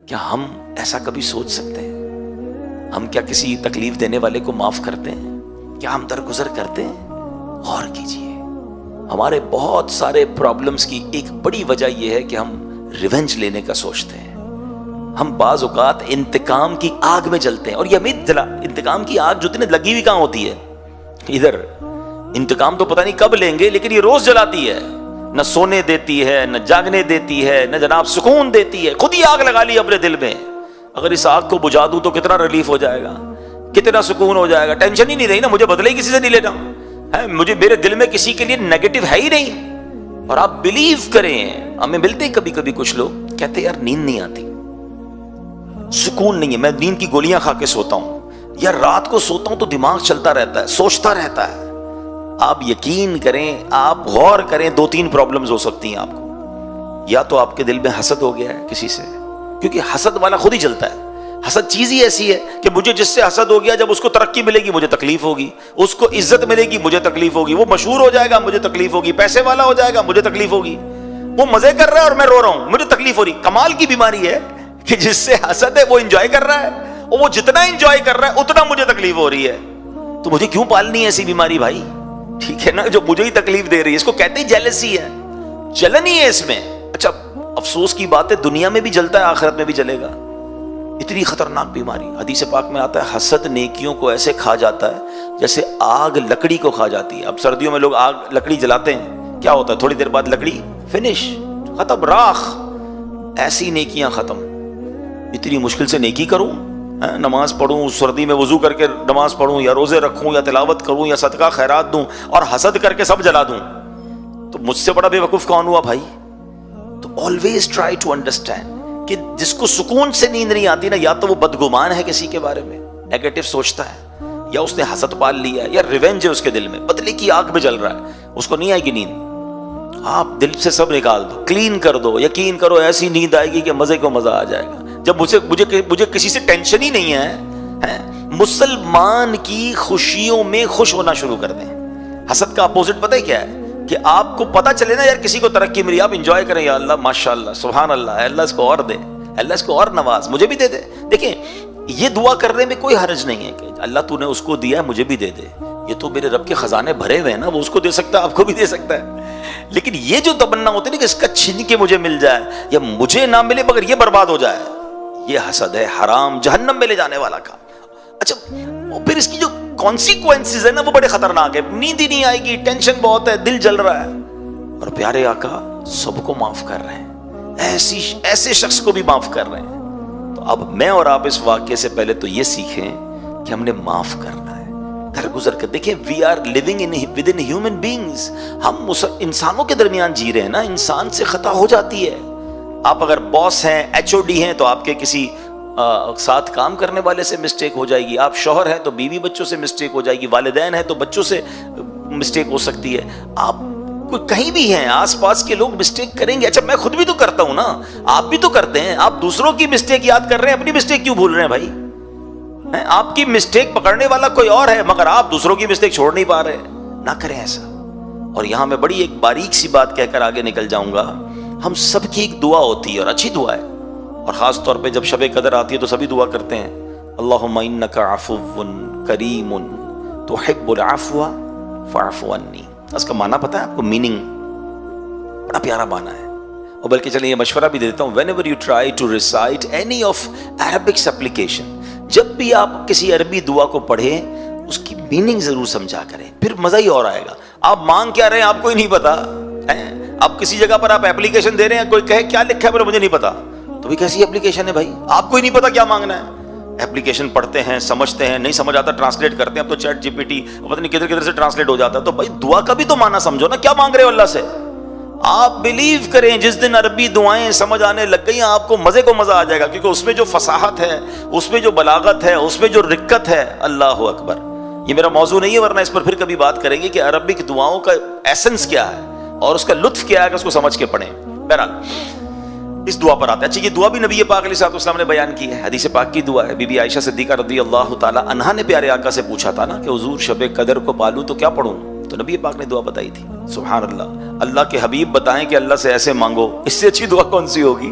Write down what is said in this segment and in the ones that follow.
کیا ہم ایسا کبھی سوچ سکتے ہیں؟ ہم کیا کسی تکلیف دینے والے کو معاف کرتے ہیں؟ کیا ہم درگزر کرتے ہیں؟ غور کیجئے، ہمارے بہت سارے پرابلمز کی ایک بڑی وجہ یہ ہے کہ ہم ریونج لینے کا سوچتے ہیں۔ ہم بعض اوقات انتقام کی آگ میں جلتے ہیں، اور یہ ہمیں انتقام کی آگ جو لگی ہوئی کہاں ہوتی ہے؟ ادھر انتقام تو پتہ نہیں کب لیں گے، لیکن یہ روز جلاتی ہے، نہ سونے دیتی ہے، نہ جاگنے دیتی ہے، نہ جناب سکون دیتی ہے، خود ہی آگ لگا لی اپنے دل میں۔ اگر اس آگ کو بجھا دوں تو کتنا ریلیف ہو جائے گا، کتنا سکون ہو جائے گا، ٹینشن ہی نہیں رہی نا، مجھے بدلے کسی سے نہیں لینا ہے، مجھے میرے دل میں کسی کے لیے نیگیٹو ہے ہی نہیں۔ اور آپ بلیو کریں، ہمیں ملتے کبھی کبھی کچھ لوگ کہتے ہیں یار نیند نہیں آتی، سکون نہیں ہے، میں نیند کی گولیاں کھا کے سوتا ہوں، یا رات کو سوتا ہوں تو دماغ چلتا رہتا ہے، سوچتا رہتا ہے۔ آپ یقین کریں، آپ غور کریں، 2-3 پرابلمز ہو سکتی ہیں آپ کو۔ یا تو آپ کے دل میں حسد ہو گیا ہے کسی سے، کیونکہ حسد والا خود ہی جلتا ہے۔ حسد چیز ہی ایسی ہے کہ مجھے جس سے حسد ہو گیا، جب اس کو ترقی ملے گی مجھے تکلیف ہوگی، اس کو عزت ملے گی مجھے تکلیف ہوگی، وہ مشہور ہو جائے گا مجھے تکلیف ہوگی، پیسے والا ہو جائے گا مجھے تکلیف ہوگی، وہ مزے کر رہا ہے اور میں رو رہا ہوں مجھے تکلیف ہو رہی۔ کمال کی بیماری ہے کہ جس سے حسد ہے وہ انجوائے کر رہا ہے، اور وہ جتنا انجوائے کر رہا ہے اتنا مجھے تکلیف ہو رہی ہے۔ تو مجھے کیوں پالنی ہے ایسی بیماری بھائی؟ ٹھیک ہے نا، جو مجھے ہی تکلیف دے رہی ہے، اس کو کہتے ہی جیلسی ہے، جلن ہی ہے اس میں۔ اچھا افسوس کی بات ہے، دنیا میں بھی جلتا ہے، آخرت میں بھی جلے گا۔ اتنی خطرناک بیماری، حدیث پاک میں آتا ہے حسد نیکیوں کو ایسے کھا جاتا ہے جیسے آگ لکڑی کو کھا جاتی ہے۔ اب سردیوں میں لوگ آگ لکڑی جلاتے ہیں، کیا ہوتا ہے؟ تھوڑی دیر بعد لکڑی فنش، ختم، راخ۔ ایسی نیکیاں ختم۔ اتنی مشکل سے نیکی کروں، نماز پڑھوں، سردی میں وضو کر کے نماز پڑھوں، یا روزے رکھوں، یا تلاوت کروں، یا صدقہ خیرات دوں، اور حسد کر کے سب جلا دوں، تو مجھ سے بڑا بے وقوف کون ہوا بھائی؟ تو آلویز ٹرائی ٹو انڈرسٹینڈ کہ جس کو سکون سے نیند نہیں آتی نا، یا تو وہ بدگمان ہے کسی کے بارے میں، نیگیٹو سوچتا ہے، یا اس نے حسد پال لیا ہے، یا ریونج ہے اس کے دل میں، بدلے کی آگ میں جل رہا ہے، اس کو نہیں آئے گی نیند۔ آپ دل سے سب نکال دو، کلین کر دو، یقین کرو ایسی نیند آئے گی کہ مزے کو مزہ آ جائے گا۔ جب مجھے کسی سے ٹینشن ہی نہیں ہے، مسلمان کی خوشیوں میں خوش ہونا شروع کر دیں۔ حسد کا اپوزٹ پتہ ہے کیا ہے؟ کہ آپ کو پتہ چلے نا یار کسی کو ترقی ملی، آپ انجوائے کریں، یا اللہ ماشاءاللہ سبحان اللہ، اللہ اس کو اور دے، اللہ اس کو اور نواز، مجھے بھی دے دے۔ دیکھیں یہ دعا کرنے میں کوئی حرج نہیں ہے کہ اللہ تو نے اس کو دیا ہے مجھے بھی دے دے، یہ تو میرے رب کے خزانے بھرے ہوئے ہیں نا، وہ اس کو دے سکتا ہے، آپ کو بھی دے سکتا ہے۔ لیکن یہ جو تمنا ہوتی ہے نا کہ اس کا چھین کے مجھے مل جائے، یا مجھے نہ ملے مگر یہ برباد ہو جائے، یہ حسد ہے، حرام، جہنم میں لے جانے والا کام۔ اچھا پھر اس کی جو کانسیکوینسز ہے نا وہ بڑے خطرناک ہے، نیند ہی نہیں آئے گی، ٹینشن بہت ہے، دل جل رہا ہے۔ اور پیارے آقا سب کو معاف کر رہے ہیں، ایسے شخص کو بھی معاف کر رہے ہیں۔ تو اب میں اور آپ اس واقعے سے پہلے تو یہ سیکھیں کہ ہم نے معاف کرنا ہے، درگزر کر۔ دیکھیں we are living with in human beings, ہم انسانوں کے درمیان جی رہے ہیں نا، انسان سے خطا ہو جاتی ہے۔ آپ اگر باس ہیں، ایچ او ڈی ہیں، تو آپ کے کسی ساتھ کام کرنے والے سے مسٹیک ہو جائے گی، آپ شوہر ہیں تو بیوی بچوں سے مسٹیک ہو جائے گی، والدین ہیں تو بچوں سے مسٹیک ہو سکتی ہے، آپ کوئی کہیں بھی ہیں آس پاس کے لوگ مسٹیک کریں گے۔ اچھا میں خود بھی تو کرتا ہوں نا، آپ بھی تو کرتے ہیں، آپ دوسروں کی مسٹیک یاد کر رہے ہیں، اپنی مسٹیک کیوں بھول رہے ہیں بھائی؟ آپ کی مسٹیک پکڑنے والا کوئی اور ہے، مگر آپ دوسروں کی مسٹیک چھوڑ نہیں پا رہے۔ نہ کریں ایسا۔ اور یہاں میں بڑی ایک باریک سی بات کہہ کر آگے نکل جاؤں گا، ہم سب کی ایک دعا ہوتی ہے اور اچھی دعا ہے، اور خاص طور پہ جب شب قدر آتی ہے تو سبھی دعا کرتے ہیں، اللہم انک عفو کریم تحب العفو فاعف عنی۔ اس کا معنی پتہ ہے آپ کو؟ میننگ بڑا پیارا معنی ہے، اور بلکہ چلیں یہ مشورہ بھی دیتا ہوں، whenever you try to recite any of Arabic supplication، جب بھی آپ کسی عربی دعا کو پڑھیں اس کی میننگ ضرور سمجھا کریں، پھر مزہ ہی اور آئے گا۔ آپ مانگ کیا رہے ہیں آپ کو ہی نہیں پتا، آپ کسی جگہ پر آپ ایپلیکیشن دے رہے ہیں، کوئی کہے کیا لکھا ہے پر مجھے نہیں پتا، تو بھی کیسی ایپلیکیشن ہے بھائی؟ آپ کو ہی نہیں پتا کیا مانگنا ہے۔ ایپلیکیشن پڑھتے ہیں، سمجھتے ہیں، نہیں سمجھ آتا ٹرانسلیٹ کرتے ہیں، اب تو چیٹ جی پی ٹی پتہ نہیں کدھر کدھر سے ٹرانسلیٹ ہو جاتا ہے، تو بھائی دعا کا بھی تو معنی سمجھو نا، کیا مانگ رہے ہو اللہ سے؟ آپ بلیو کریں جس دن عربی دعائیں سمجھ آنے لگ گئی آپ کو مزے کو مزہ آ جائے گا، کیونکہ اس میں جو فصاحت ہے، اس میں جو بلاغت ہے، اس میں جو رقت ہے، اللہ اکبر۔ یہ میرا موضوع نہیں ہے، ورنہ اس پر پھر کبھی بات کریں گے کہ عربک دعاؤں کا ایسنس کیا ہے اور اس کا لطف کیا ہے کہ اس کو سمجھ کے پڑھیں۔ بہرحال اس دعا پر آتے ہیں۔ اچھا یہ دعا بھی نبی پاک علیہ الصلوۃ والسلام نے بیان کی ہے، حدیث پاک کی دعا ہے۔ بی بی عائشہ صدیقہ رضی اللہ تعالی عنہا نے پیارے آقا سے پوچھا تھا نا کہ حضور شب قدر کو پالوں تو کیا پڑھوں، تو نبی پاک نے دعا بتائی تھی۔ سبحان اللہ، اللہ کے حبیب بتائیں کہ اللہ سے ایسے مانگو، اس سے اچھی دعا کون سی ہوگی؟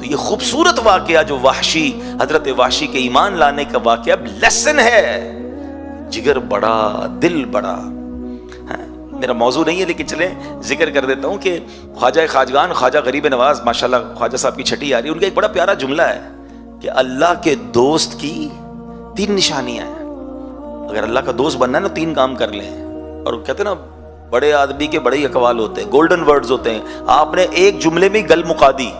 تو یہ خوبصورت واقعہ جو وحشی، حضرت وحشی کے ایمان لانے کا واقعہ لیسن ہے، جگر بڑا دل بڑا. میرا موضوع نہیں ہے لیکن چلیں ذکر کر دیتا ہوں کہ خواجہ خواجگان خواجہ غریب نواز ماشاءاللہ خواجہ صاحب کی چھٹی آ رہی ہے، ان کا ایک بڑا پیارا جملہ ہے کہ اللہ کے دوست کی 3 نشانیاں ہیں. اگر اللہ کا دوست بننا ہے نا 3 کام کر لیں. اور کہتے ہیں نا بڑے آدمی کے بڑے ہی اقوال ہوتے ہیں، گولڈن ورڈز ہوتے ہیں. آپ نے ایک جملے میں گل مکا دی،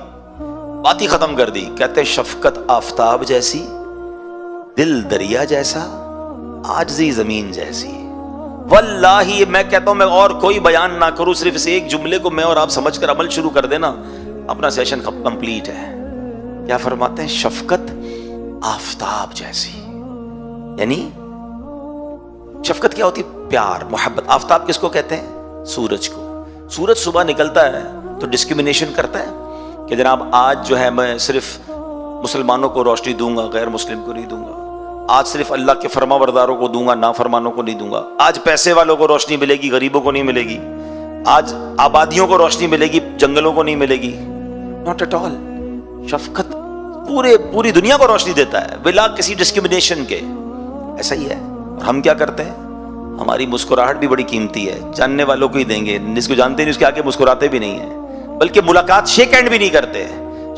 بات ہی ختم کر دی. کہتے ہیں شفقت آفتاب جیسی، دل دریا جیسا، عاجزی زمین جیسی. واللہ میں کہتا ہوں میں اور کوئی بیان نہ کروں، صرف اس ایک جملے کو میں اور آپ سمجھ کر عمل شروع کر دینا، اپنا سیشن کمپلیٹ ہے. کیا فرماتے ہیں؟ شفقت آفتاب جیسی. یعنی شفقت کیا ہوتی؟ پیار، محبت. آفتاب کس کو کہتے ہیں؟ سورج کو. سورج صبح نکلتا ہے تو ڈسکریمنیشن کرتا ہے کہ جناب آج جو ہے میں صرف مسلمانوں کو روشنی دوں گا، غیر مسلم کو نہیں دوں گا. آج صرف اللہ کے فرما برداروں کو دوں گا، نافرمانوں کو نہیں دوں گا. آج پیسے والوں کو روشنی ملے گی، غریبوں کو نہیں ملے گی. آج آبادیوں کو روشنی ملے گی، جنگلوں کو نہیں ملے گی. Not at all. شفقت پوری دنیا کو روشنی دیتا ہے بلا کسی ڈسکریمنیشن کے. ایسا ہی ہے. اور ہم کیا کرتے ہیں؟ ہماری مسکراہٹ بھی بڑی قیمتی ہے، جاننے والوں کو ہی دیں گے، جس کو جانتے نہیں اس کے آگے مسکراتے بھی نہیں ہیں. بلکہ ملاقات شیک ہینڈ بھی نہیں کرتے.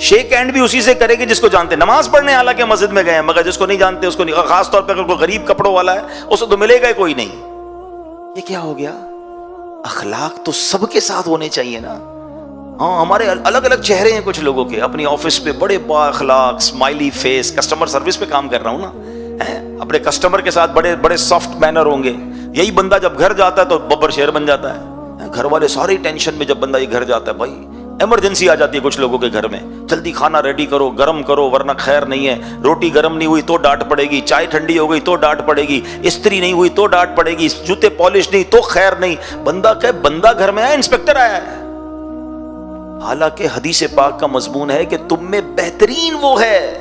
شیک ہینڈ بھی اسی سے کرے گی جس کو جانتے. نماز پڑھنے حالانکہ مسجد میں گئے ہیں، مگر جس کو نہیں جانتے اس کو نہیں. خاص طور پہ اگر کوئی غریب کپڑوں والا ہے اسے تو ملے گا کوئی نہیں. یہ کیا ہو گیا؟ اخلاق تو سب کے ساتھ ہونے چاہیے نا. ہاں ہمارے الگ الگ چہرے ہیں کچھ لوگوں کے. اپنی آفس پہ بڑے با اخلاق، اسمائلی فیس، کسٹمر سروس پہ کام کر رہا ہوں نا، اپنے کسٹمر کے ساتھ بڑے بڑے سافٹ مینر ہوں گے. یہی بندہ جب گھر جاتا ہے تو ببر شیر بن جاتا ہے. گھر والے ساری ٹینشن میں جب بندہ یہ گھر جاتا ہے، بھائی ایمرجنسی آ جاتی ہے کچھ لوگوں کے گھر میں، جلدی کھانا ریڈی کرو، گرم کرو ورنہ خیر نہیں ہے. روٹی گرم نہیں ہوئی تو ڈانٹ پڑے گی، چائے ٹھنڈی ہو گئی تو ڈانٹ پڑے گی، استری نہیں ہوئی تو ڈانٹ پڑے گی، جوتے پالش نہیں تو خیر نہیں. بندہ گھر میں آیا، انسپیکٹر آیا ہے. حالانکہ حدیث پاک کا مضمون ہے کہ تم میں بہترین وہ ہے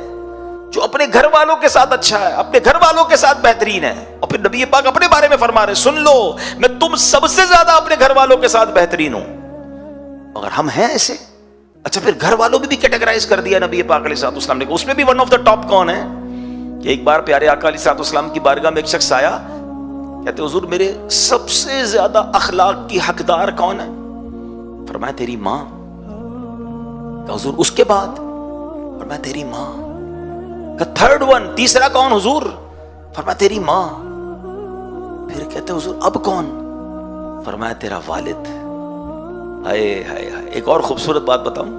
جو اپنے گھر والوں کے ساتھ اچھا ہے، اپنے گھر والوں کے ساتھ بہترین ہے. اور پھر نبی پاک اپنے بارے میں فرما رہے، سن لو میں تم سب سے زیادہ اپنے گھر والوں کے ساتھ بہترین ہوں. اگر ہم ہیں ایسے، اچھا پھر گھر والوں بھی کیٹیگرائز کر دیا نبی پاک علیہ الصلوۃ والسلام نے. اس میں بھی ون آف دا ٹاپ کون ہے؟ کہ ایک بار پیارے آقا علیہ الصلوۃ والسلام کی بارگاہ میں ایک شخص آیا، کہتے حضور میرے سب سے زیادہ اخلاق کی حقدار کون ہے؟ فرمایا تیری ماں. کہ حضور اس کے بعد؟ فرمایا تیری ماں. کہ تھرڈ ون، تیسرا کون حضور؟ فرمایا تیری ماں. پھر کہتے حضور اب کون؟ فرمایا تیرا والد. ہائے ہائے ہائے. ایک اور خوبصورت بات بتاؤں،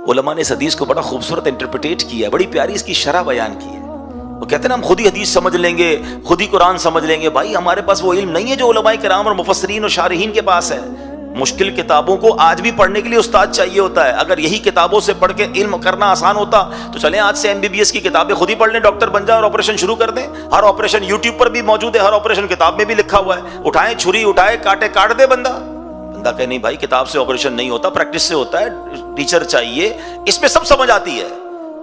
علماء نے اس حدیث کو بڑا خوبصورت انٹرپریٹ کیا ہے، بڑی پیاری اس کی شرح بیان کی ہے. وہ کہتے ہیں نا ہم خود ہی حدیث سمجھ لیں گے، خود ہی قرآن سمجھ لیں گے. بھائی ہمارے پاس وہ علم نہیں ہے جو علماء کرام اور مفسرین اور شارحین کے پاس ہے. مشکل کتابوں کو آج بھی پڑھنے کے لیے استاد چاہیے ہوتا ہے. اگر یہی کتابوں سے پڑھ کے علم کرنا آسان ہوتا تو چلیں آج سے MBBS کی کتابیں خود ہی پڑھ لیں، ڈاکٹر بن جائیں اور آپریشن شروع کر دیں. ہر آپریشن یوٹیوب پر بھی موجود ہے، ہر آپریشن کتاب میں بھی لکھا ہوا ہے. اٹھائیں چھری، اٹھائے کاٹے، کاٹ دے بندہ کہ نہیں بھائی کتاب سے آپریشن نہیں ہوتا، پریکٹس سے ہوتا ہے، ٹیچر چاہیے. اس میں سب سمجھ آتی ہے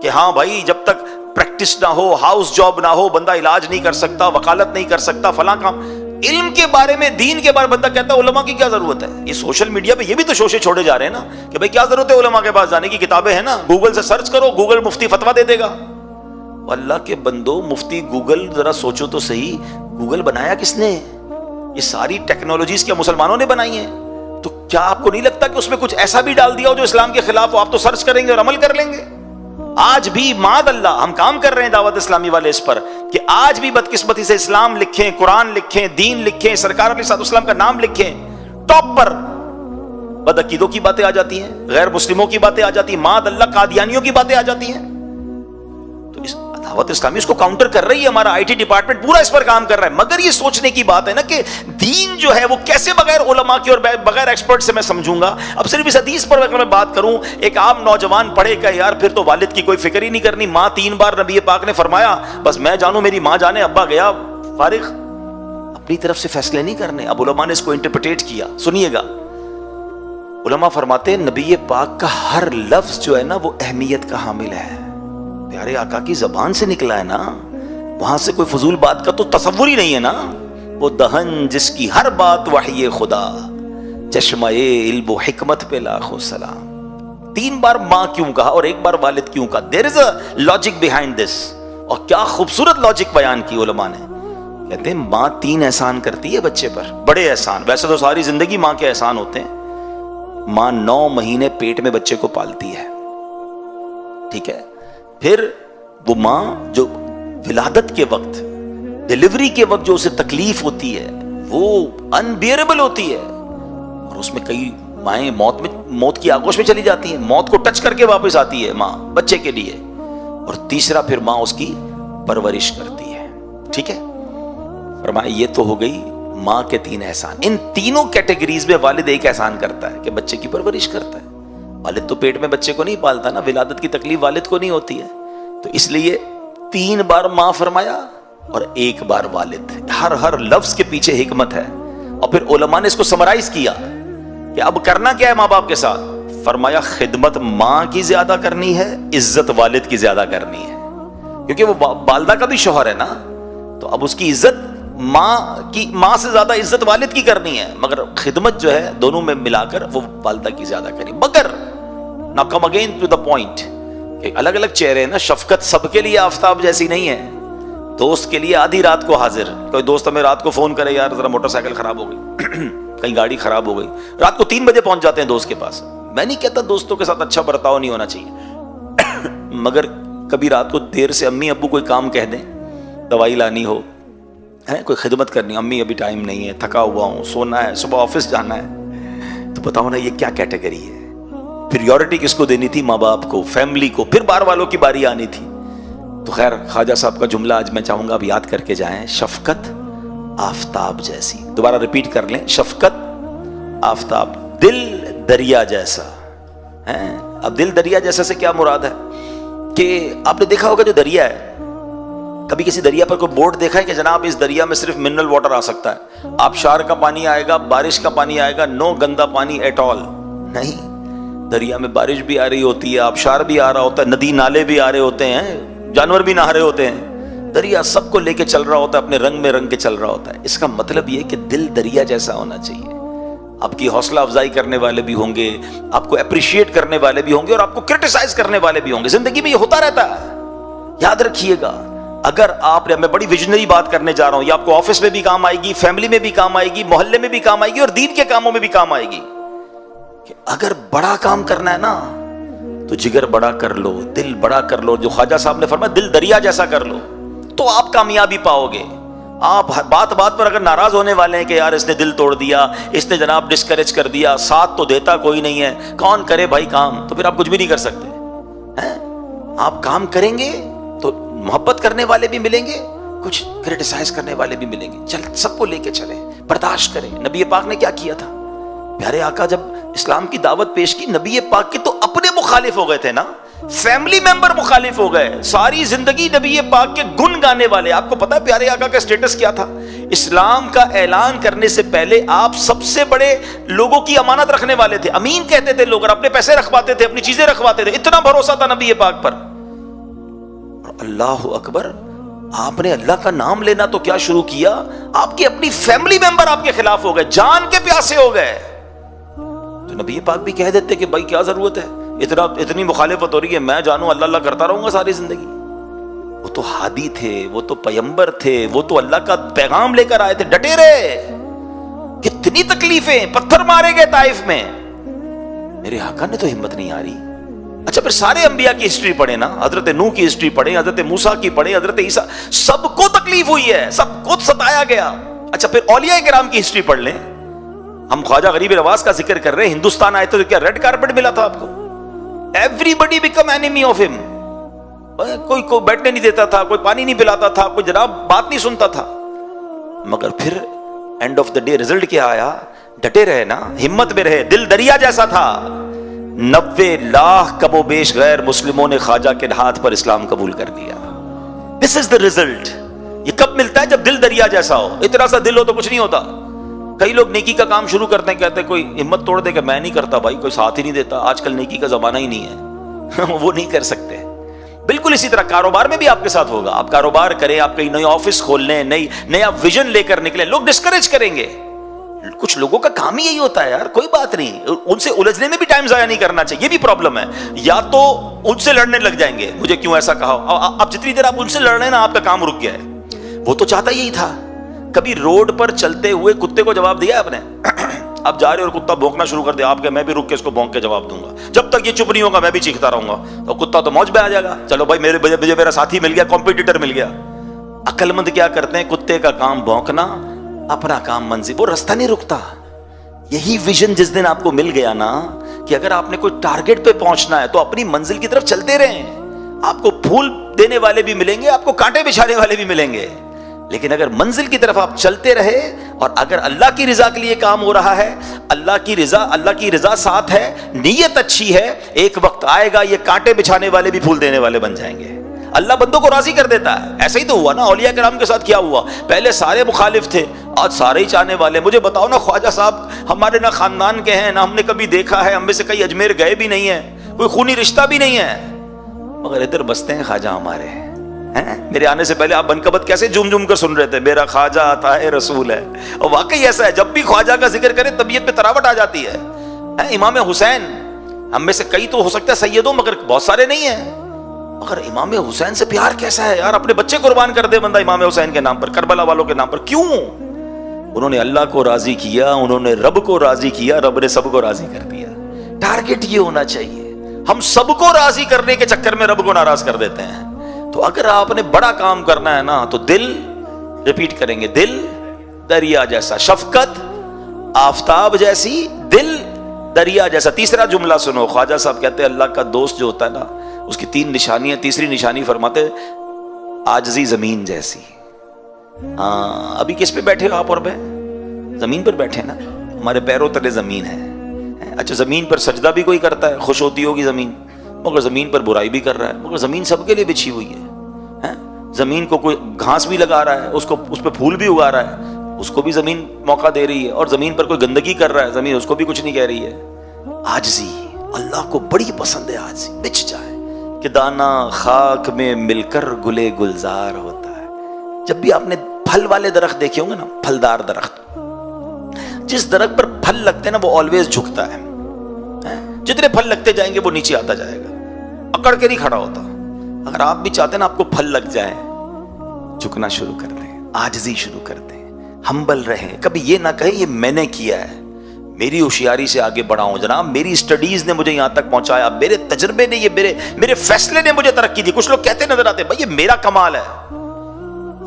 کہ ہاں بھائی جب تک پریکٹس نہ ہو، ہاؤس جاب نہ ہو، بندہ علاج نہیں کر سکتا، وکالت نہیں کر سکتا، فلاں کام. علم کے بارے میں، دین کے بارے میں بندہ کہتا ہے علماء کی کیا ضرورت ہے. یہ سوشل میڈیا پہ یہ بھی تو شوشے چھوڑے جا رہے ہیں نا کہ بھائی کیا ضرورت ہے علماء کے پاس جانے کی، کتابیں ہیں نا، گوگل سے سرچ کرو، گوگل مفتی فتویٰ دے دے گا. اللہ کے بندو، مفتی گوگل ذرا سوچو تو صحیح، گوگل بنایا کس نے؟ یہ ساری ٹیکنالوجیز کیا مسلمانوں نے بنائی ہیں؟ تو کیا آپ کو نہیں لگتا کہ اس میں کچھ ایسا بھی ڈال دیا ہو جو اسلام کے خلاف ہو؟ آپ تو سرچ کریں گے اور عمل کر لیں گے. آج بھی معاذ اللہ ہم کام کر رہے ہیں دعوت اسلامی والے اس پر کہ آج بھی بدقسمتی سے اسلام لکھیں، قرآن لکھیں، دین لکھیں، سرکار علیہ الصلوۃ والسلام کا نام لکھیں، ٹاپ پر بدعقیدوں کی باتیں آ جاتی ہیں، غیر مسلموں کی باتیں آ جاتی ہیں، معاذ اللہ قادیانیوں کی باتیں آ جاتی ہیں. تو اس دعوت اسلامی اس کو کاؤنٹر کر رہی ہے، ہمارا IT ڈپارٹمنٹ پورا اس پر کام کر رہا ہے. مگر یہ سوچنے کی بات ہے نا کہ دین جو ہے وہ کیسے بغیر علماء کے اور بغیر ایکسپرٹ سے میں سمجھوں گا. اب صرف اس حدیث پر اگر میں بات کروں، ایک عام نوجوان پڑھے کہ یار پھر تو والد کی کوئی فکر ہی نہیں کرنی. ماں 3 بار نبی پاک نے فرمایا بس میں جانوں میری ماں جانے، ابا گیا فارغ، اپنی طرف سے فیصلے نہیں کرنے. اب علماء نے اس کو انٹرپریٹ کیا. سنیے گا، علماء فرماتے ہیں نبی پاک کا ہر لفظ جو ہے نا وہ اہمیت کا حامل ہے. پیارے آقا کی زبان سے نکلا ہے نا، وہاں سے کوئی فضول بات کا تو تصور ہی نہیں ہے نا. وہ دہن جس کی ہر بات وحی خدا، چشمہ علم و حکمت پہ لاکھوں سلام. 3 بار ماں کیوں کہا اور 1 بار والد کیوں کہا؟ دیر از اے لاجک بیہائنڈ دس. اور کیا خوبصورت لاجک بیان کی علماء نے. کہتے ہیں ماں 3 احسان کرتی ہے بچے پر, بڑے احسان. ویسے تو ساری زندگی ماں کے احسان ہوتے ہیں. ماں 9 مہینے پیٹ میں بچے کو پالتی ہے, ٹھیک ہے. پھر وہ ماں جو ولادت کے وقت, ڈیلیوری کے وقت جو اسے تکلیف ہوتی ہے وہ انبیئربل ہوتی ہے, اور اس میں کئی مائیں موت کی آغوش میں چلی جاتی ہیں, موت کو ٹچ کر کے واپس آتی ہے ماں بچے کے لیے. اور تیسرا پھر ماں اس کی پرورش کرتی ہے, ٹھیک ہے. فرمایا یہ تو ہو گئی ماں کے 3 احسان. ان تینوں کیٹیگریز میں والد ایک احسان کرتا ہے کہ بچے کی پرورش کرتا ہے. والد تو پیٹ میں بچے کو نہیں پالتا نا, ولادت کی تکلیف والد کو نہیں ہوتی ہے, تو اس لیے 3 بار ماں فرمایا اور 1 بار والد. ہر لفظ کے پیچھے حکمت ہے. اور پھر علماء نے اس کو سمرائز کیا کہ اب کرنا کیا ہے ماں باپ کے ساتھ. فرمایا خدمت ماں کی زیادہ کرنی ہے, عزت والد کی زیادہ کرنی ہے, کیونکہ وہ والدہ کا بھی شوہر ہے نا, تو اب اس کی عزت ماں سے زیادہ عزت والد کی کرنی ہے, مگر خدمت جو ہے دونوں میں ملا کر وہ والدہ کی زیادہ کرنی. مگر نا come again to the point کہ الگ الگ چہرے ہیں نا. شفقت سب کے لیے آفتاب جیسی نہیں ہے. دوست کے لیے آدھی رات کو حاضر. کوئی دوست ہمیں رات کو فون کرے, یار ذرا موٹر سائیکل خراب ہو گئی, کہیں گاڑی خراب ہو گئی, رات کو 3 بجے پہنچ جاتے ہیں دوست کے پاس. میں نہیں کہتا دوستوں کے ساتھ اچھا برتاؤ نہیں ہونا چاہیے, مگر کبھی رات کو دیر سے امی ابو کوئی کام کہہ دیں, دوائی لانی ہو, کوئی خدمت کرنی, امی ابھی ٹائم نہیں ہے, تھکا ہوا ہوں, سونا ہے, صبح آفس جانا ہے, تو بتاؤ نا یہ کیا کیٹیگری ہے. پریورٹی کس کو دینی تھی؟ ماں باپ کو, فیملی کو, پھر بار والوں کی باری آنی تھی. تو خیر خواجہ صاحب کا جملہ آج میں چاہوں گا اب یاد کر کے جائیں, شفقت آفتاب جیسی. دوبارہ ریپیٹ کر لیں, شفقت آفتاب, دل دریا جیسا. اب دل دریا جیسا سے کیا مراد ہے کہ آپ نے دیکھا ہوگا جو دریا ہے, کبھی کسی دریا پر کوئی بورڈ دیکھا ہے کہ جناب اس دریا میں صرف منرل واٹر آ سکتا ہے, آبشار کا پانی آئے گا, بارش کا پانی آئے گا, نو گندا پانی ایٹ آل نہیں. دریا میں بارش بھی آ رہی ہوتی ہے, آبشار بھی آ رہا ہوتا ہے, ندی نالے بھی آ رہے ہوتے ہیں, جانور بھی نہا رہے ہوتے ہیں. دریا سب کو لے کے چل رہا ہوتا ہے, اپنے رنگ میں رنگ کے چل رہا ہوتا ہے. اس کا مطلب یہ کہ دل دریا جیسا ہونا چاہیے. آپ کی حوصلہ افزائی کرنے والے بھی ہوں گے, آپ کو اپریشیٹ کرنے والے بھی ہوں گے, اور آپ کو کرٹیسائز کرنے والے بھی ہوں گے. زندگی میں یہ ہوتا رہتا ہے, یاد رکھیے گا. اگر آپ نے, میں بڑی ویژنری بات کرنے جا رہا ہوں, یہ آپ کو آفس میں بھی کام آئے گی, فیملی میں بھی کام آئے گی, محلے میں بھی کام آئے گی, اور دین کے کاموں میں بھی کام آئے گی, کہ اگر بڑا کام کرنا ہے نا تو جگر بڑا کر لو, دل بڑا کر لو. جو خواجہ صاحب نے فرمایا دل دریا جیسا کر لو, تو آپ کامیابی پاؤ گے. آپ بات بات پر اگر ناراض ہونے والے ہیں کہ یار اس نے دل توڑ دیا, اس نے جناب ڈسکریج کر دیا, ساتھ تو دیتا کوئی نہیں ہے, کون کرے بھائی کام, تو پھر آپ کچھ بھی نہیں کر سکتے. آپ کام کریں گے تو محبت کرنے والے بھی ملیں گے, کچھ کرٹیسائز کرنے والے بھی ملیں گے. چل سب کو لے کے چلیں, برداشت کریں. نبی پاک نے کیا کیا تھا؟ پیارے آقا جب اسلام کی دعوت پیش کی, نبی پاک کے تو اپنے مخالف ہو گئے تھے نا, فیملی ممبر مخالف ہو گئے. ساری زندگی نبی پاک کے گن گانے والے. آپ کو پتا ہے پیارے آقا کا سٹیٹس کیا تھا؟ اسلام کا اعلان کرنے سے پہلے آپ سب سے بڑے لوگوں کی امانت رکھنے والے تھے. امین کہتے تھے لوگ, اور اپنے پیسے رکھواتے تھے, اپنی چیزیں رکھواتے تھے. اتنا بھروسہ تھا نبی پاک پر. اور اللہ اکبر, آپ نے اللہ کا نام لینا تو کیا شروع کیا, آپ کی اپنی فیملی ممبر آپ کے خلاف ہو گئے, جان کے پیاسے ہو گئے. تو نبی پاک بھی کہہ دیتے کہ بھائی کیا ضرورت ہے, اتنی مخالفت ہو رہی ہے, میں جانوں اللہ اللہ کرتا رہوں گا ساری زندگی. وہ تو ہادی تھے, وہ تو پیغمبر تھے, وہ تو اللہ کا پیغام لے کر آئے تھے, ڈٹے رہے. کتنی تکلیفیں, پتھر مارے گئے طائف میں, میرے آقا نے تو ہمت نہیں آ رہی. اچھا پھر سارے انبیاء کی ہسٹری پڑھیں نا, حضرت نوح کی ہسٹری پڑھیں, حضرت موسیٰ کی پڑھیں, حضرت عیسیٰ, سب کو تکلیف ہوئی ہے, سب کو ستایا گیا. اچھا پھر اولیاء کرام کی ہسٹری پڑھ لیں. ہم خواجہ غریب نواز کا ذکر کر رہے ہیں, ہندوستان آئے تھے تو کیا ریڈ کارپٹ ملا تھا آپ کو؟ Everybody become enemy of ہم. کوئی بیٹھنے نہیں دیتا تھا, کوئی پانی نہیں پلاتا تھا, کوئی جناب بات نہیں سنتا تھا. مگر پھر and of the day result کیا آیا؟ ڈٹے رہے نا, ہمت میں رہے, دل دریا جیسا تھا. 90 لاکھ کم و بیش غیر مسلموں نے خواجہ کے ہاتھ پر اسلام قبول کر لیا. دس از دا ریزلٹ. یہ کب ملتا ہے؟ جب دل دریا جیسا ہو. اتنا سا دل ہو تو کچھ نہیں ہوتا. کئی لوگ نیکی کا کام شروع کرتے ہیں, کہتے ہیں کوئی ہمت توڑ دے کہ میں نہیں کرتا, بھائی کوئی ساتھ ہی نہیں دیتا, آج کل نیکی کا زمانہ ہی نہیں ہے. وہ نہیں کر سکتے. بالکل اسی طرح کاروبار میں بھی آپ کے ساتھ ہوگا. آپ کاروبار کریں, آپ کہیں نئی آفس کھول لیں, نیا ویژن لے کر نکلیں, لوگ ڈسکریج کریں گے. کچھ لوگوں کا کام ہی یہی ہوتا ہے یار، کوئی بات نہیں، ان سے الجھنے میں بھی ٹائم ضائع نہیں کرنا چاہیے، یہ بھی پرابلم ہے. یا تو ان سے لڑنے لگ جائیں گے، مجھے کیوں ایسا کہا، اب جتنی دیر آپ ان سے لڑ رہے ہیں نا، آپ کا کام رک گیا ہے. وہ تو چاہتا یہی تھا. کبھی روڈ پر چلتے ہوئے کتے کو جواب دیا آپ نے؟ آپ جا رہے اور کتا بھونکنا شروع کر دیا، آپ کہ میں بھی رک کے اس کو بھونک کے جواب دوں گا، جب تک یہ چپ نہیں ہوگا میں بھی چیختا رہوں گا. تو کتا تو موج پہ آ جائے گا، چلو بھائی میرا ساتھی مل گیا، کمپیٹیٹر مل گیا. عقل مند کیا کرتے ہیں؟ کتے کا کام بھونکنا، اپنا کام منزل، وہ رستہ نہیں رکتا. یہی ویژن جس دن آپ کو مل گیا نا کہ اگر آپ نے کوئی ٹارگٹ پہ پہنچنا ہے تو اپنی منزل کی طرف چلتے رہیں. آپ کو پھول دینے والے بھی ملیں گے، آپ کو کانٹے بچھانے والے بھی ملیں گے، لیکن اگر منزل کی طرف آپ چلتے رہے اور اگر اللہ کی رضا کے لیے کام ہو رہا ہے، اللہ کی رضا ساتھ ہے، نیت اچھی ہے، ایک وقت آئے گا یہ کانٹے بچھانے والے بھی پھول دینے والے بن جائیں گے. اللہ بندوں کو راضی کر دیتا ہے. ایسا ہی تو ہوا نا اولیاء کرام کے ساتھ. کیا ہوا؟ پہلے سارے مخالف تھے، آج سارے ہی چاہنے والے. مجھے بتاؤ نا، خواجہ صاحب ہمارے نہ خاندان کے ہیں، نہ ہم نے کبھی دیکھا ہے، ہم میں سے کئی اجمیر گئے بھی نہیں ہیں، کوئی خونی رشتہ بھی نہیں ہے، مگر ادھر بستے ہیں خواجہ ہمارے ہیں. میرے آنے سے پہلے آپ بنکبت کیسے جھوم جھوم کر سن رہے تھے، میرا خواجہ آتا ہے رسول ہے. اور واقعی ایسا ہے، جب بھی خواجہ کا ذکر کرے طبیعت پہ تراوٹ آ جاتی ہے. امام حسین، ہم میں سے کئی تو ہو سکتا ہے سیدوں، مگر بہت سارے نہیں ہیں، مگر امام حسین سے پیار کیسا ہے یار. اپنے بچے قربان کر دے بندہ امام حسین کے نام پر، کربلا والوں کے نام پر. کیوں؟ انہوں نے اللہ کو راضی کیا، انہوں نے رب کو راضی کیا، رب نے سب کو راضی کر دیا. ٹارگٹ یہ ہونا چاہیے. ہم سب کو راضی کرنے کے چکر میں رب کو ناراض کر دیتے ہیں. تو اگر آپ نے بڑا کام کرنا ہے نا تو دل، ریپیٹ کریں گے، دل دریا جیسا، شفقت آفتاب جیسی، دل دریا جیسا. تیسرا جملہ سنو، خواجہ صاحب کہتے ہیں اللہ کا دوست جو ہوتا ہے نا اس کی 3 نشانیاں. تیسری نشانی فرماتے عاجزی زمین جیسی. ہاں، ابھی کس پہ بیٹھے ہو آپ؟ اور میں زمین پر بیٹھے نا، ہمارے پیروں تلے زمین ہے. اچھا، زمین پر سجدہ بھی کوئی کرتا ہے، خوش ہوتی ہوگی زمین، مگر زمین پر برائی بھی کر رہا ہے. مگر زمین سب کے لیے بچھی ہوئی ہے. زمین کو کوئی گھاس بھی لگا رہا ہے، اس پہ پھول بھی اگا رہا ہے، اس کو بھی زمین موقع دے رہی ہے. اور زمین پر کوئی گندگی کر رہا ہے، زمین اس کو بھی کچھ نہیں کہہ رہی ہے. عاجزی اللہ کو بڑی پسند ہے. عاجزی بچ جائے کہ دانا خاک میں مل کر گلے گلزار ہوتا ہے. جب بھی آپ نے پھل والے درخت دیکھے ہوں گے نا، پھلدار درخت، جس درخت پر پھل لگتے ہیں نا وہ آلویز جھکتا ہے. جتنے پھل لگتے جائیں گے وہ نیچے آتا جائے گا، اکڑ کے نہیں کھڑا ہوتا. اگر آپ بھی چاہتے ہیں نا آپ کو پھل لگ جائے، جھکنا شروع کر دیں، عاجزی شروع کر دیں، ہمبل رہیں. کبھی یہ نہ کہیں یہ میں نے کیا ہے، میری ہوشیاری سے آگے بڑھا ہوں جناب، میری اسٹڈیز نے مجھے یہاں تک پہنچایا، میرے تجربے نے، یہ میرے فیصلے نے مجھے ترقی دی. کچھ لوگ کہتے نظر آتے بھائی یہ میرا کمال ہے.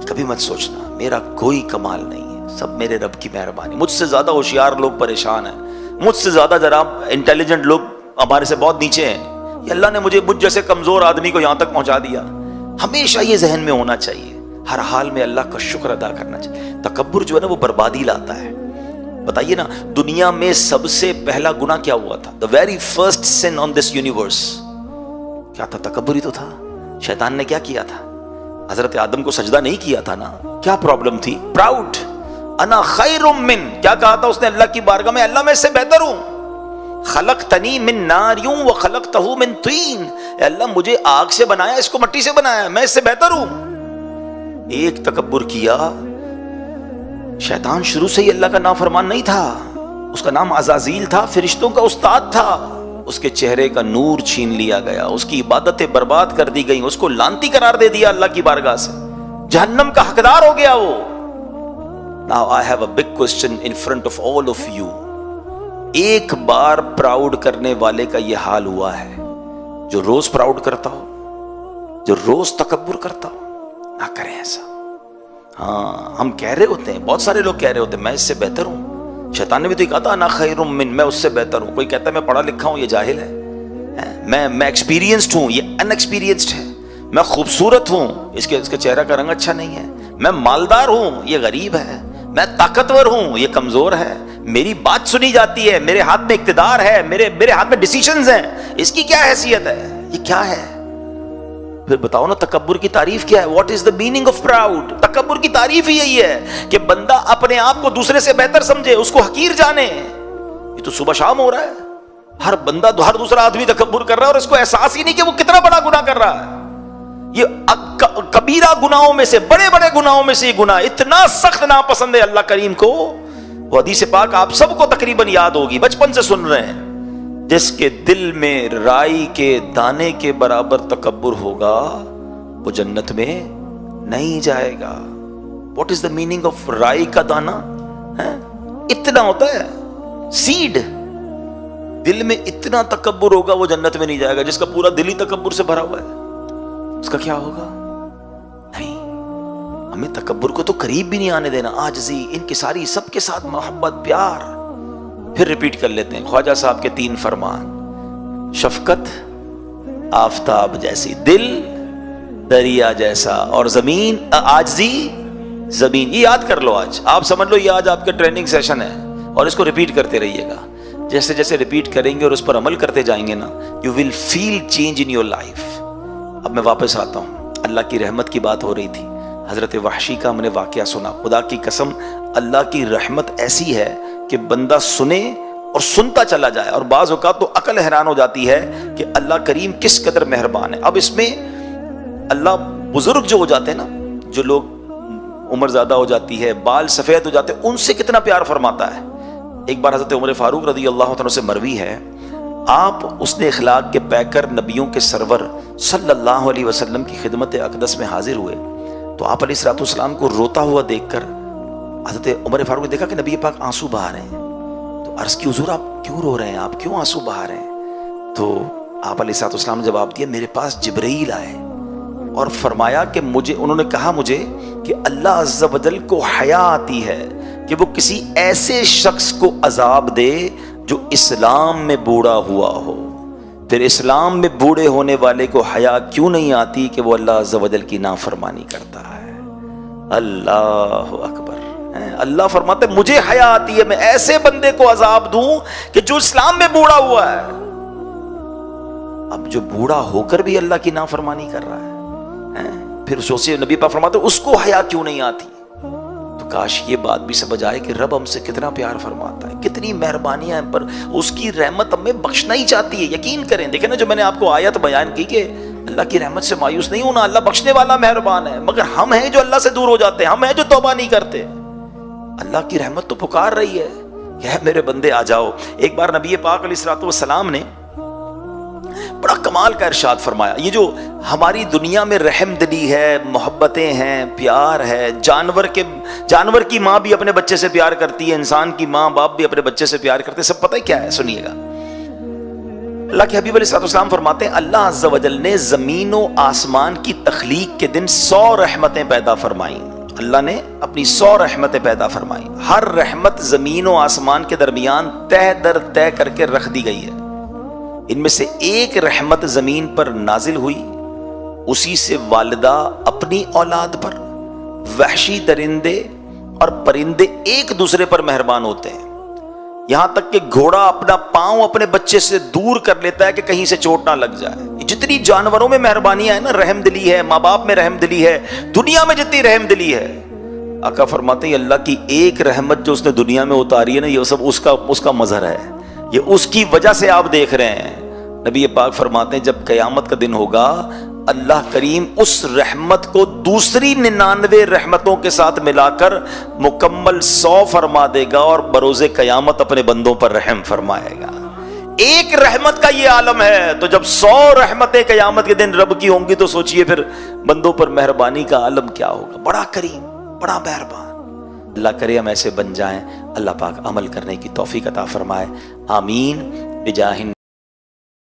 کبھی مت سوچنا میرا کوئی کمال نہیں ہے، سب میرے رب کی مہربانی. مجھ سے زیادہ ہوشیار لوگ پریشان ہیں، مجھ سے زیادہ جناب انٹیلیجنٹ لوگ ہمارے سے بہت نیچے ہیں. یہ اللہ نے مجھ جیسے کمزور آدمی کو یہاں تک پہنچا دیا. ہمیشہ یہ ذہن میں ہونا چاہیے، ہر حال میں اللہ کا شکر ادا کرنا چاہیے. تکبر جو ہے نا وہ بربادی لاتا ہے. بتائیے نا، دنیا میں سب سے پہلا گناہ کیا ہوا تھا؟ The very first sin on this universe کیا تھا؟ تکبر ہی تو تھا. شیطان نے کیا کیا تھا؟ حضرت آدم کو سجدہ نہیں کیا تھا نا. کیا پرابلم تھی؟ پراؤڈ. انا خیر من، کیا کہا تھا اس نے اللہ کی بارگاہ میں؟ اللہ میں اس سے بہتر ہوں. خلقتنی من نار وخلقتہ من طین، اے اللہ مجھے آگ سے بنایا، اس کو مٹی سے بنایا، میں اس سے بہتر ہوں. ایک تکبر کیا. شیطان شروع سے ہی اللہ کا نافرمان نہیں تھا، اس کا نام عزازیل تھا، فرشتوں کا استاد تھا. اس کے چہرے کا نور چھین لیا گیا، اس کی عبادتیں برباد کر دی گئیں، اس کو لعنتی قرار دے دیا اللہ کی بارگاہ سے، جہنم کا حقدار ہو گیا وہ. Now I have a big question in front of all of you. ایک بار پراؤڈ کرنے والے کا یہ حال ہوا ہے؟ جو روز پراؤڈ کرتا ہو، جو روز تکبر کرتا ہو، نہ کریں ایسا. ہاں، ہم کہہ رہے ہوتے ہیں، بہت سارے لوگ کہہ رہے ہوتے ہیں میں اس سے بہتر ہوں. شیطان نے بھی تو کہا تھا انا خیر من، میں اس سے بہتر ہوں. کوئی کہتا ہے میں پڑھا لکھا ہوں، یہ جاہل ہے. میں ایکسپیرینسڈ ہوں، یہ ان ایکسپیرینسڈ ہے. میں خوبصورت ہوں، اس کے چہرہ کا رنگ اچھا نہیں ہے. میں مالدار ہوں، یہ غریب ہے. میں طاقتور ہوں، یہ کمزور ہے. میری بات سنی جاتی ہے، میرے ہاتھ میں اقتدار ہے، میرے ہاتھ میں ڈیسیشنز ہیں. اس کی کیا حیثیت ہے؟ یہ کیا ہے؟ پھر بتاؤ نا تکبر کی تعریف کیا ہے؟ What is the meaning of proud? تکبر کی تعریف ہی یہی ہے کہ بندہ اپنے آپ کو دوسرے سے بہتر سمجھے، اس کو حقیر جانے. یہ تو صبح شام ہو رہا ہے، ہر بندہ، ہر دوسرا آدمی تکبر کر رہا ہے اور اس کو احساس ہی نہیں کہ وہ کتنا بڑا گناہ کر رہا ہے. یہ کبیرہ گناہوں میں سے، بڑے بڑے گناہوں میں سے یہ گناہ اتنا سخت ناپسند ہے اللہ کریم کو وہ حدیث پاک آپ سب کو تقریباً یاد ہوگی، بچپن سے سن رہے ہیں، جس کے دل میں رائی کے دانے کے برابر تکبر ہوگا وہ جنت میں نہیں جائے گا۔ What is the meaning of رائی کا دانا؟ اتنا ہوتا ہے سیڈ، دل میں اتنا تکبر ہوگا وہ جنت میں نہیں جائے گا۔ جس کا پورا دل ہی تکبر سے بھرا ہوا ہے اس کا کیا ہوگا؟ نہیں، ہمیں تکبر کو تو قریب بھی نہیں آنے دینا۔ عاجزی، انکساری، سب کے ساتھ محبت، پیار۔ پھر ریپیٹ کر لیتے ہیں خواجہ صاحب کے 3 فرمان: شفقت آفتاب جیسی، دل دریا جیسا، اور زمین عاجزی زمین۔ یہ یاد کر لو، آج آپ سمجھ لو یہ آج آپ کا ٹریننگ سیشن ہے، اور اس کو ریپیٹ کرتے رہیے گا۔ جیسے جیسے ریپیٹ کریں گے اور اس پر عمل کرتے جائیں گے نا، you will feel change in your life. اب میں واپس آتا ہوں، اللہ کی رحمت کی بات ہو رہی تھی، حضرت وحشی کا ہم نے واقعہ سنا۔ خدا کی قسم، اللہ کی رحمت ایسی ہے کہ بندہ سنے اور سنتا چلا جائے، اور بعض اوقات تو عقل حیران ہو جاتی ہے کہ اللہ کریم کس قدر مہربان ہے۔ اب اس میں اللہ بزرگ جو ہو جاتے ہیں نا، جو لوگ عمر زیادہ ہو جاتی ہے، بال سفید ہو جاتے ہیں، ان سے کتنا پیار فرماتا ہے۔ ایک بار حضرت عمر فاروق رضی اللہ عنہ سے مروی ہے، آپ حسن اخلاق کے پیکر نبیوں کے سرور صلی اللہ علیہ وسلم کی خدمت اقدس میں حاضر ہوئے، تو آپ علیہ الصلوۃ والسلام کو روتا ہوا دیکھ کر حضرت عمر فاروق نے دیکھا کہ نبی پاک آنسو بہا رہے ہیں، تو عرض کی حضور آپ کیوں رو رہے ہیں، آپ کیوں آنسو بہا رہے ہیں؟ تو آپ علیہ الصلوۃ والسلام نے جواب دیا، میرے پاس جبرائیل آئے اور فرمایا کہ انہوں نے کہا مجھے کہ اللہ عز و جل کو حیا آتی ہے کہ وہ کسی ایسے شخص کو عذاب دے جو اسلام میں بوڑھا ہوا ہو، پھر اسلام میں بوڑھے ہونے والے کو حیا کیوں نہیں آتی کہ وہ اللہ عز و جل کی نافرمانی کرتا ہے؟ اللہ اکبر۔ اللہ فرماتے مجھے حیا آتی ہے میں ایسے بندے کو عذاب دوں کہ جو اسلام میں بوڑھا ہوا ہے۔ اب جو بوڑھا ہو کر بھی اللہ کی نافرمانی کر رہا ہے، پھر سوچئے نبی پاک فرماتے اس کو حیا کیوں نہیں آتی؟ تو کاش یہ بات بھی سمجھ آئے کہ رب ہم سے کتنا پیار فرماتا ہے، کتنی مہربانیاں ہم پر، اس کی رحمت ہمیں بخشنا ہی چاہتی ہے۔ یقین کریں، دیکھیں نا جو میں نے آپ کو آیت بیان کی کہ اللہ کی رحمت سے مایوس نہیں ہونا، اللہ بخشنے والا مہربان ہے، مگر ہم ہیں جو اللہ سے دور ہو جاتے ہیں، ہم ہیں جو توبہ نہیں کرتے۔ اللہ کی رحمت تو پکار رہی ہے کہ اے میرے بندے آ جاؤ۔ ایک بار نبی پاک علیہ الصلوۃ والسلام نے بڑا کمال کا ارشاد فرمایا، یہ جو ہماری دنیا میں رحم دلی ہے، محبتیں ہیں، پیار ہے، جانور کی ماں بھی اپنے بچے سے پیار کرتی ہے، انسان کی ماں باپ بھی اپنے بچے سے پیار کرتے ہیں، سب پتہ ہے کیا ہے؟ سنیے گا، اللہ کے حبیب علیہ الصلوۃ والسلام فرماتے ہیں اللہ عز و جل نے زمین و آسمان کی تخلیق کے دن 100 رحمتیں پیدا فرمائیں۔ اللہ نے اپنی 100 رحمتیں پیدا فرمائیں، ہر رحمت زمین و آسمان کے درمیان تہ در تہ کر کے رکھ دی گئی ہے۔ ان میں سے ایک رحمت زمین پر نازل ہوئی، اسی سے والدہ اپنی اولاد پر، وحشی درندے اور پرندے ایک دوسرے پر مہربان ہوتے ہیں، یہاں تک کہ گھوڑا اپنا پاؤں اپنے بچے سے دور کر لیتا ہے کہ کہیں سے چوٹ نہ لگ جائے۔ جتنی جانوروں میں مہربانیاں ہیں نا، رحم دلی ہے، ماں باپ میں رحم دلی ہے، دنیا میں جتنی رحم دلی ہے، آقا فرماتے ہیں اللہ کی ایک رحمت جو اس نے دنیا میں اتاری ہے نا، یہ سب اس کا مظہر ہے، یہ اس کی وجہ سے آپ دیکھ رہے ہیں۔ نبی پاک فرماتے ہیں جب قیامت کا دن ہوگا، اللہ کریم اس رحمت کو دوسری 99 رحمتوں کے ساتھ ملا کر مکمل 100 فرما دے گا، اور بروز قیامت اپنے بندوں پر رحم فرمائے گا۔ ایک رحمت کا یہ عالم ہے، تو جب 100 رحمتیں قیامت کے دن رب کی ہوں گی تو سوچئے پھر بندوں پر مہربانی کا عالم کیا ہوگا۔ بڑا کریم، بڑا مہربان۔ اللہ کرے ہم ایسے بن جائیں، اللہ پاک عمل کرنے کی توفیق عطا فرمائے، آمین بجاہ